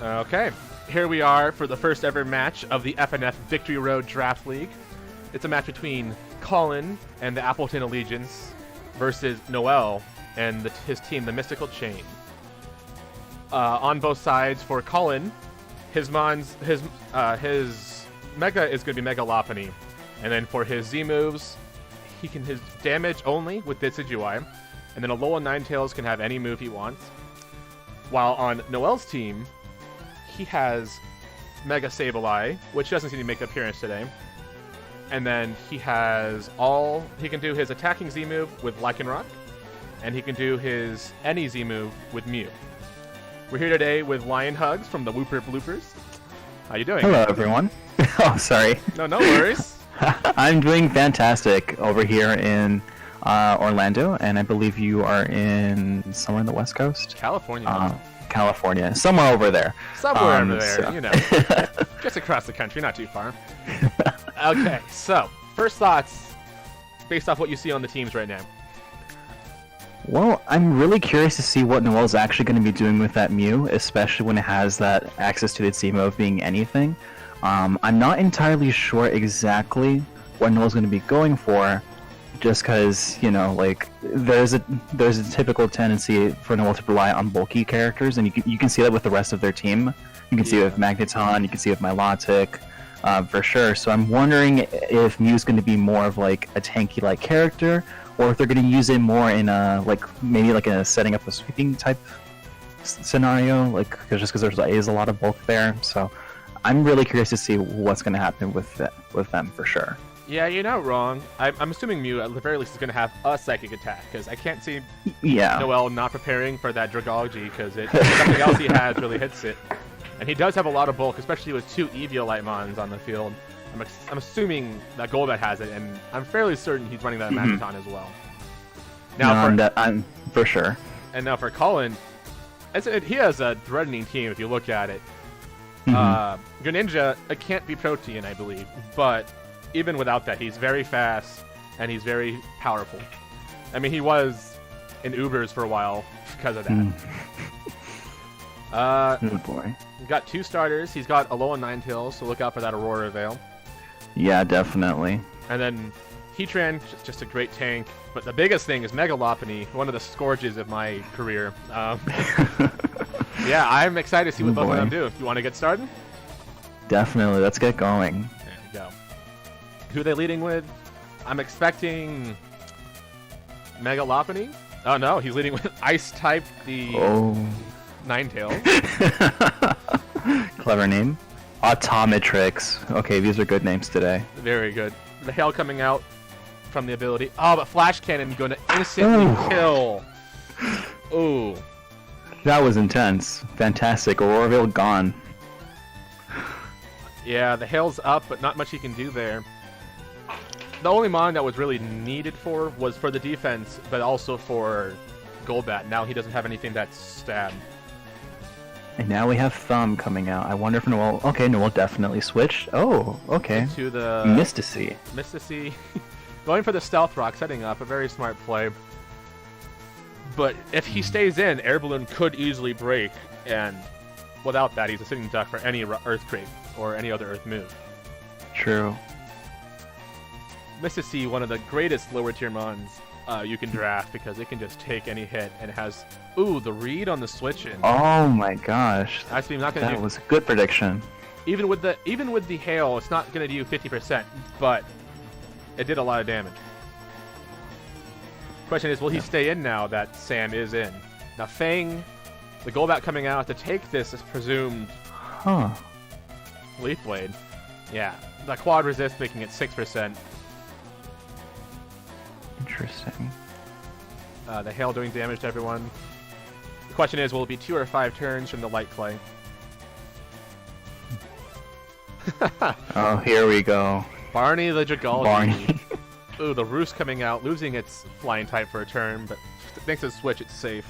Okay, here we are for the first ever match of the FnF Victory Road Draft League. It's a match between Colin and the Appletun Allegiance versus Noel and his team, the Mystical Chain. On both sides, for Colin, his mega is going to be Mega Lopunny, and then for his Z moves, he can his damage only with Decidueye, and then Alola Ninetales can have any move he wants. While on Noel's team, he has Mega Sableye, which doesn't seem to make an appearance today. And then he has he can do his attacking Z move with Lycanroc, and he can do his any Z move with Mew. We're here today with Lion Hugs from the Wooper Bloopers. How you doing? Hello, everyone. Oh, sorry. No worries. I'm doing fantastic over here in Orlando, and I believe you are in somewhere in the West Coast? California. California. Somewhere over there. Somewhere over there, you know. Just across the country, not too far. Okay, so, first thoughts, based off what you see on the teams right now. Well, I'm really curious to see what Noel's actually going to be doing with that Mew, especially when it has that access to its Z move being anything. I'm not entirely sure exactly what Noel's going to be going for, just because, you know, like, there's a typical tendency for Noel to rely on bulky characters, and you can see that with the rest of their team. You can see it with Magneton, you can see it with Milotic, for sure. So I'm wondering if Mew's going to be more of like a tanky-like character, or if they're going to use it more in a maybe in a setting up a sweeping type scenario, like just because there is a lot of bulk there. So I'm really curious to see what's going to happen with them for sure. Yeah, you're not wrong. I'm assuming Mew, at the very least, is going to have a Psychic Attack, because I can't see Noel not preparing for that Dragology, because something else he has really hits it. And he does have a lot of bulk, especially with 2 Eviolite on the field. I'm assuming that Golbat has it, and I'm fairly certain he's running that Magneton as well. Now, I'm for sure. And now for Colin, he has a threatening team if you look at it. Greninja, it can't be Protean, I believe, but even without that, he's very fast, and he's very powerful. I mean, he was in Ubers for a while because of that. Good boy. He's got 2 starters. He's got Alola Ninetales, so look out for that Aurora Veil. Yeah, definitely. And then Heatran, just a great tank. But the biggest thing is Mega Lopunny, one of the scourges of my career. Yeah, I'm excited to see what both of them do. You want to get started? Definitely. Let's get going. There we go. Who are they leading with? I'm expecting Mega Lopunny. Oh no, he's leading with Ice type, the Ninetales. Clever name. Automatrix. Okay, these are good names today. Very good. The hail coming out from the ability. Oh, but Flash Cannon going to instantly kill. Ooh. That was intense. Fantastic. Aurora Veil gone. Yeah, the hail's up, but not much he can do there. The only mon that was really needed was for the defense, but also for Golbat. Now he doesn't have anything that's stab. And now we have Thumb coming out. I wonder if Noel... Okay, Noel definitely switched. Oh, okay. To the... Mystici. Mystici. Going for the Stealth Rock, setting up. A very smart play. But if he stays in, Air Balloon could easily break. And without that, he's a sitting duck for any Earthquake or any other Earth move. True. Mystici, one of the greatest lower tier mons you can draft, because it can just take any hit, and it has the read on the switch in. Oh my gosh, actually, I'm not gonna that was a good prediction. Even with the hail, it's not gonna do 50%, but it did a lot of damage. Question is, will he stay in now that Sam is in? Now Fang, the Golbat coming out to take this is presumed Leaf Blade. Yeah, the quad resist making it 6%. Interesting. The hail doing damage to everyone. The question is, will it be 2 or 5 turns from the Light Clay? Oh, here we go. Barney the Dragology. Barney. Ooh, the Roost coming out, losing its flying type for a turn, but thanks to the switch, it's safe.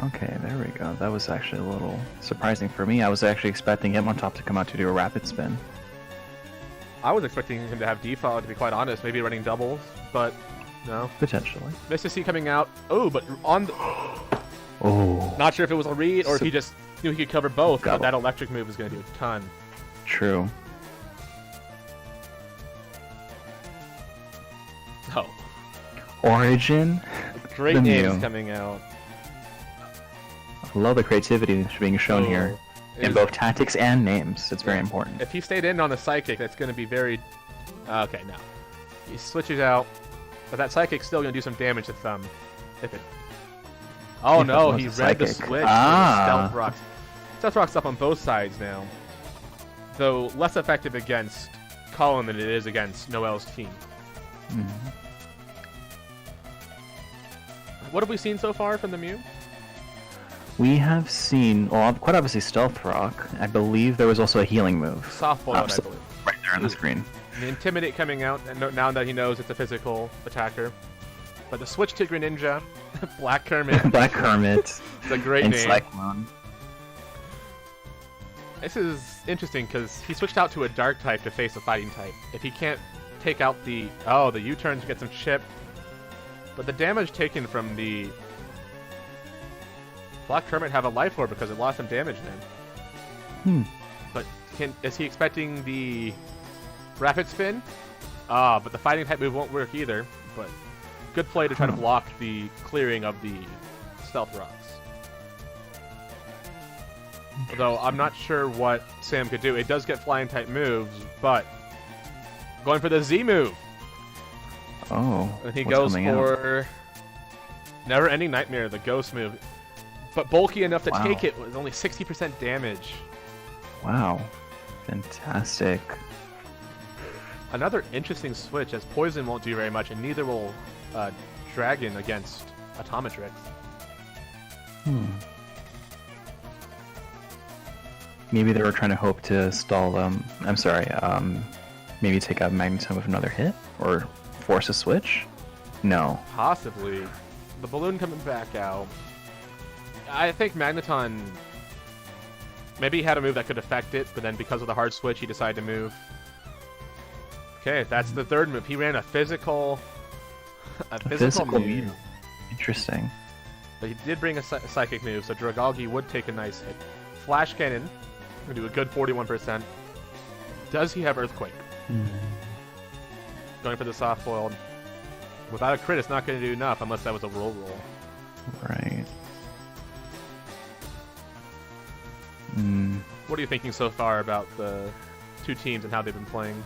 Okay, there we go. That was actually a little surprising for me. I was actually expecting Hitmontop to come out to do a rapid spin. I was expecting him to have default, to be quite honest, maybe running doubles, but no. Potentially. Mystici coming out. Oh, but on the... Oh. Not sure if it was a read or if he just knew he could cover both, but Got that electric move is going to do a ton. True. Oh. Origin. Great The names Mew. coming out. I love the creativity that's being shown here in both tactics and names. It's very important. If he stayed in on the Psychic, that's going to be very... Okay, no. He switches out, but that Psychic's still going to do some damage to Thumb. If it... Oh If it no, was he a read the Psychic. switch for Ah. the Stealth Rocks. Stealth Rock's up on both sides now. Though less effective against Colin than it is against Noel's team. Mhm. What have we seen so far from the Mew? We have seen, well, quite obviously Stealth Rock. I believe there was also a healing move. Softball, I believe. Right there on the screen. The Intimidate coming out, and now that he knows it's a physical attacker. But the switch to Greninja, Black Kermit, Black Hermit it's a great and name. Cyclone. This is interesting because he switched out to a Dark type to face a Fighting type. If he can't take out the... Oh, the U-turns get some chip. But the damage taken from the Black Kermit have a Life Orb because it lost some damage then. But is he expecting the Rapid Spin? Ah, but the Fighting type move won't work either. But good play to try to block the clearing of the Stealth Rocks. Although I'm not sure what Sam could do. It does get Flying type moves, but going for the Z move. Oh, And he what's goes coming out? for Never Ending Nightmare, the Ghost move. But bulky enough to Wow. take it with only 60% damage. Wow, fantastic. Another interesting switch, as Poison won't do very much, and neither will Dragon against Atomatrix. Maybe they were trying to hope to stall I'm sorry, maybe take out Magneton with another hit? Or force a switch? No. Possibly. The balloon coming back out. I think Magneton... Maybe he had a move that could affect it, but then because of the hard switch, he decided to move. Okay, that's the third move. He ran a physical... a physical move. Interesting. But he did bring a psychic move, so Dragalge would take a nice hit. Flash Cannon would do a good 41%. Does he have Earthquake? Going for the soft foiled. Without a crit, it's not going to do enough unless that was a roll. Right. What are you thinking so far about the two teams and how they've been playing?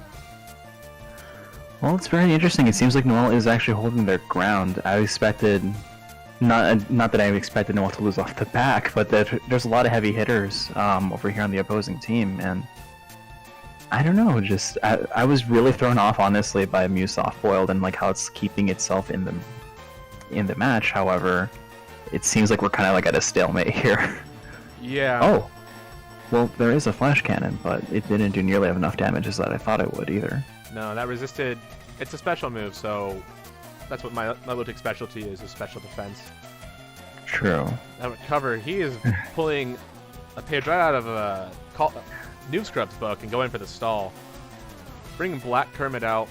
Well, it's very interesting. It seems like Noel is actually holding their ground. I expected, not that I expected Noel to lose off the back, but that there's a lot of heavy hitters over here on the opposing team, and I don't know. Just I was really thrown off, honestly, by Mew soft boiled and like how it's keeping itself in the match. However, it seems like we're kind of like at a stalemate here. Yeah. Oh, well, there is a flash cannon, but it didn't do nearly enough damage as that I thought it would either. No, that resisted. It's a special move, so that's what my Milotic's specialty is special defense. True. That would cover. He is pulling a page right out of a Noob Scrub's book and going for the stall. Bringing Black Kermit out.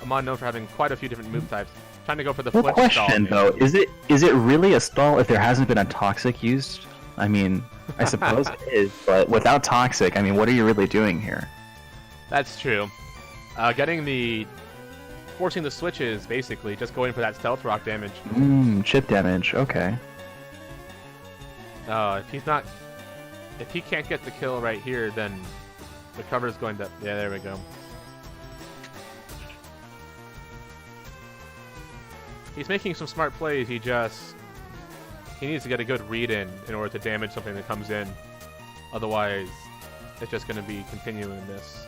Amon known for having quite a few different move types. Trying to go for the Well, flip question stall. though, is it really a stall if there hasn't been a toxic used? I mean, I suppose it is, but without toxic, I mean, what are you really doing here? That's true. Forcing the switches, basically, just going for that Stealth Rock damage. Chip damage, okay. If he can't get the kill right here, then the cover's going to... Yeah, there we go. He's making some smart plays, he needs to get a good read in order to damage something that comes in. Otherwise, it's just going to be continuing this.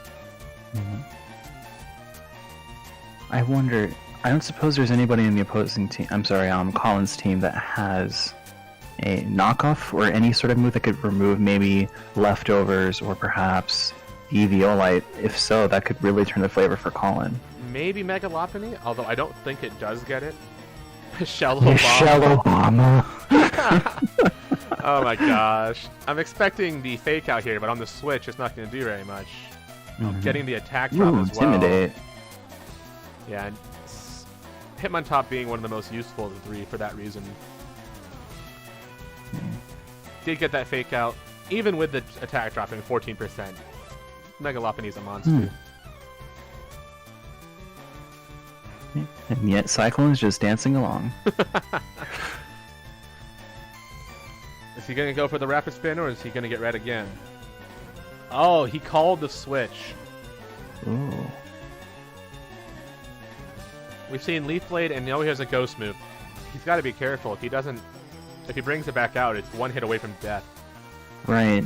I wonder, I don't suppose there's anybody in the opposing team, I'm sorry, Colin's team that has a knockoff or any sort of move that could remove maybe leftovers or perhaps Eviolite. If so, that could really turn the flavor for Colin. Maybe Megalopony, although I don't think it does get it. Shell Michelle Obama. Obama. Oh my gosh. I'm expecting the fake out here, but on the switch, it's not going to do very much. Getting the attack drop as well. Intimidate. Yeah, and Hitmontop being one of the most useful of the three for that reason. did get that fake out, even with the attack dropping 14%. Mega Lopunny's a monster. And yet Cyclone's just dancing along. Is he going to go for the rapid spin, or is he going to get red again? Oh, he called the switch. Ooh. We've seen Leaf Blade, and now he has a Ghost move. He's got to be careful. If he doesn't, if he brings it back out, it's one hit away from death. Right.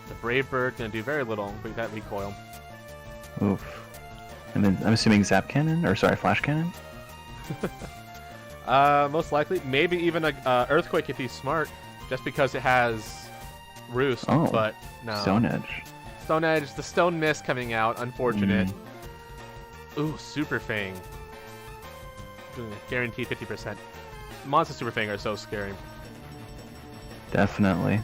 The Brave Bird going to do very little with that recoil. Oof. And then I'm assuming Zap Cannon, or sorry, Flash Cannon? Most likely. Maybe even a Earthquake if he's smart, just because it has Roost, but no. Stone Edge. Stone Edge, the Stone Mist coming out, unfortunate. Ooh, Super Fang. Guaranteed 50%. Monster Super Fang are so scary. Definitely.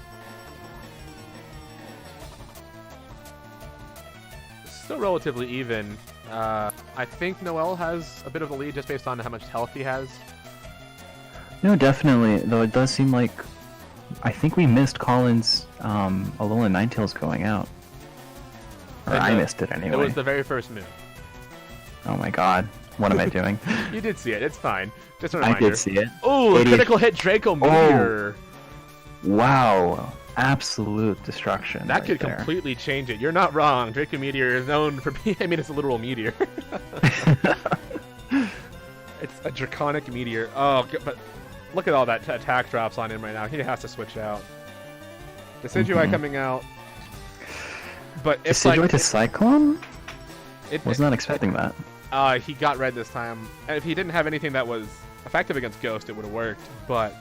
Still relatively even. I think Noel has a bit of a lead just based on how much health he has. No, definitely. Though it does seem like I think we missed Colin's Alolan Ninetales going out. Or I missed it anyway. It was the very first move. Oh my god. What am I doing? You did see it. It's fine. Just a reminder. I did see it. Oh, critical hit Draco Meteor. Wow. Absolute destruction. That could completely change it. You're not wrong. Draco Meteor is known for being... I mean, it's a literal meteor. It's a draconic meteor. Oh, but look at all that attack drops on him right now. He has to switch out. Decidueye coming out. But it's Decidueye like... to Cyclone? Was not expecting that. He got red this time. And if he didn't have anything that was effective against Ghost, it would have worked. But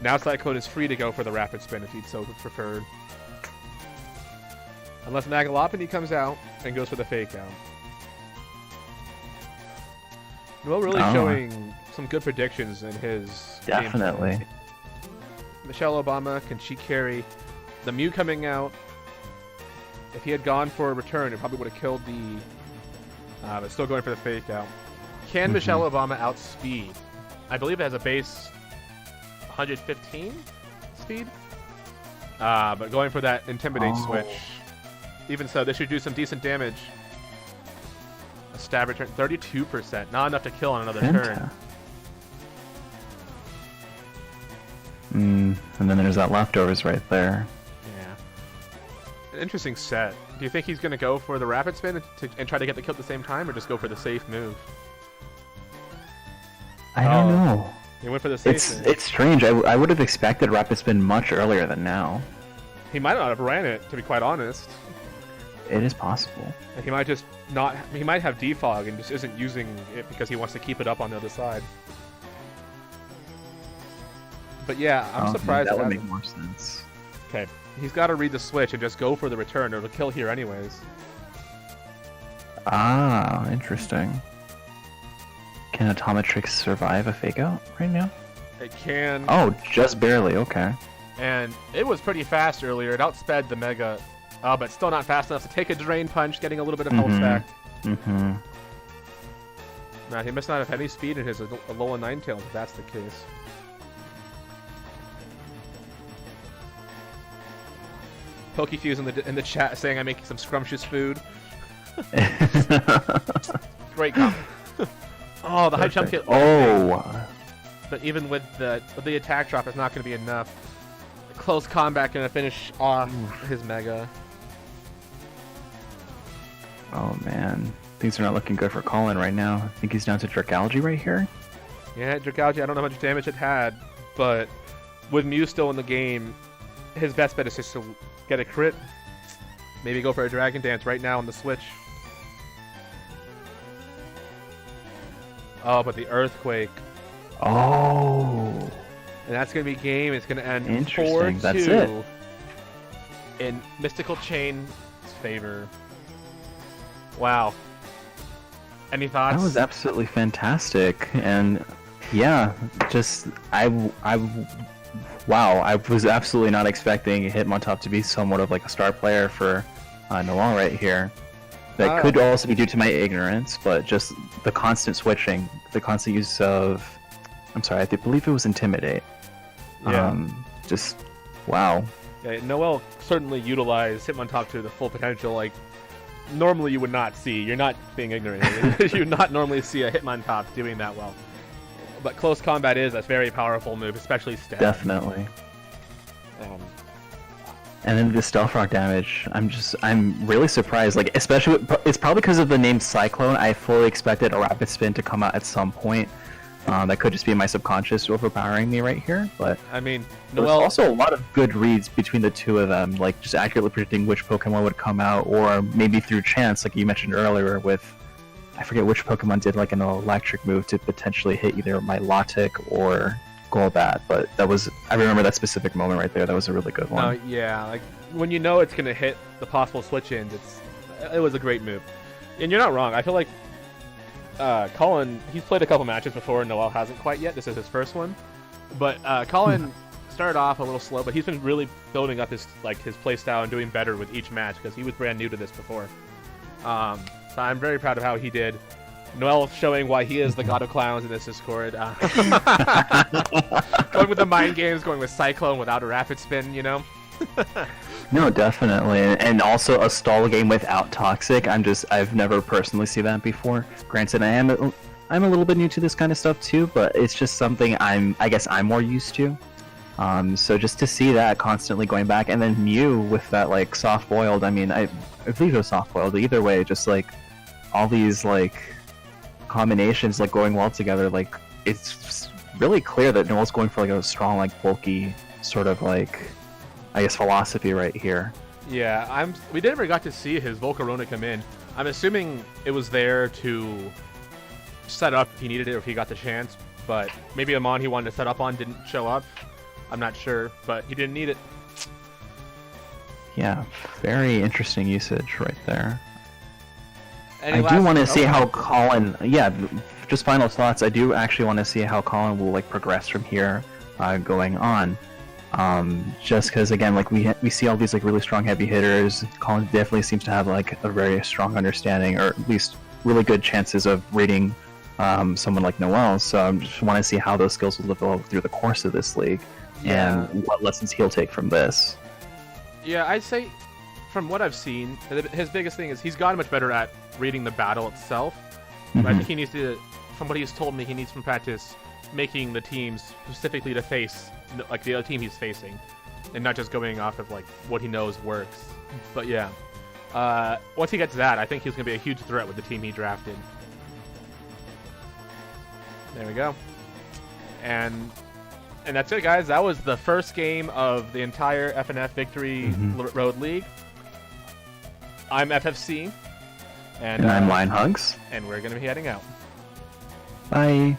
now Cyclone is free to go for the rapid spin if he'd so preferred. Unless Mega Lopunny comes out and goes for the fake out. Noel really showing some good predictions in his Definitely. game. Michelle Obama, can she carry? The Mew coming out. If he had gone for a return, it probably would have killed the... but still going for the fake out. Can Michelle Obama outspeed? I believe it has a base 115 speed. But going for that Intimidate switch. Even so, this should do some decent damage. A stab return, 32%. Not enough to kill on another turn. And then there's that leftovers right there. Yeah. An interesting set. Do you think he's going to go for the rapid spin and try to get the kill at the same time, or just go for the safe move? I don't know. He went for the safe move. It's strange. I would have expected rapid spin much earlier than now. He might not have ran it, to be quite honest. It is possible. And he might just not... He might have defog and just isn't using it because he wants to keep it up on the other side. But yeah, I'm surprised. That would make more sense. Okay, he's got to read the switch and just go for the return, or it'll kill here anyways. Ah, interesting. Can Atomitrix survive a fake out right now? It can. Oh, just barely. Okay. And it was pretty fast earlier. It outsped the Mega, but still not fast enough to take a Drain Punch, getting a little bit of health back. Now, he must not have any speed in his Alolan Ninetales if that's the case. Pokefuse in the chat saying I'm making some scrumptious food. Great comment. Oh, the high jump hit. But even with the attack drop, it's not going to be enough. Close combat going to finish off his Mega. Oh man, things are not looking good for Colin right now. I think he's down to Dragalge right here. Yeah, Dragalge, I don't know how much damage it had, but with Mew still in the game, his best bet is just to get a crit. Maybe go for a Dragon Dance right now on the switch. Oh, but the Earthquake. Oh. And that's going to be game. It's going to end 4-2 That's it. In Mystical Chain's favor. Wow. Any thoughts? That was absolutely fantastic. And yeah, just wow, I was absolutely not expecting Hitmontop to be somewhat of like a star player for Noel right here. That could also be due to my ignorance, but just the constant switching, the constant use of... I'm sorry, I believe it was Intimidate. Yeah. Just wow. Yeah, Noel certainly utilized Hitmontop to the full potential. Like, normally you would not see. You're not being ignorant. You would not normally see a Hitmontop doing that well. But close combat is a very powerful move, especially stab. Definitely. And then the stealth rock damage, I'm really surprised. Like, especially, it's probably because of the name Cyclone. I fully expected a rapid spin to come out at some point. That could just be my subconscious overpowering me right here, but I mean, there's Noel also a lot of good reads between the two of them, like just accurately predicting which Pokemon would come out, or maybe through chance, like you mentioned earlier with, I forget which Pokemon did like an electric move to potentially hit either Milotic or Golbat, but I remember that specific moment right there. That was a really good one. yeah, like when you know it's gonna hit the possible switch-ins, it was a great move, and you're not wrong. I feel like Colin, he's played a couple matches before. Noel hasn't quite yet. This is his first one, but Colin started off a little slow, but he's been really building up his play style and doing better with each match because he was brand new to this before. So I'm very proud of how he did. Noel showing why he is the god of clowns in this Discord. Going with the mind games, going with Cyclone without a rapid spin, you know. No, definitely, and also a stall game without Toxic. I've never personally seen that before. Granted, I'm a little bit new to this kind of stuff too, but it's just something I guess I'm more used to. So just to see that constantly going back, and then Mew with that like soft boiled. I mean, I believe it was soft boiled. Either way, just like all these like combinations like going well together. Like it's really clear that Noel's going for like a strong, like bulky sort of like, I guess, philosophy right here. Yeah, we never got to see his Volcarona come in. I'm assuming it was there to set up if he needed it or if he got the chance, but maybe a mon he wanted to set up on didn't show up. I'm not sure, but he didn't need it. Yeah, very interesting usage right there. I do want to see how Colin, just final thoughts, I do actually want to see how Colin will like progress from here going on. Just because again, like we see all these like really strong heavy hitters. Colin definitely seems to have like a very strong understanding, or at least really good chances of reading someone like Noel. So I just want to see how those skills will develop through the course of this league, and what lessons he'll take from this. Yeah, I'd say from what I've seen, his biggest thing is he's gotten much better at reading the battle itself. But I think he needs to, from what he's told me, he needs some practice making the teams specifically to face like the other team he's facing, and not just going off of like what he knows works. But yeah, once he gets that, I think he's gonna be a huge threat with the team he drafted. There we go, and that's it, guys. That was the first game of the entire FNF Victory Road League. I'm FFC, and I'm Lion Hugs, and we're gonna be heading out. Bye.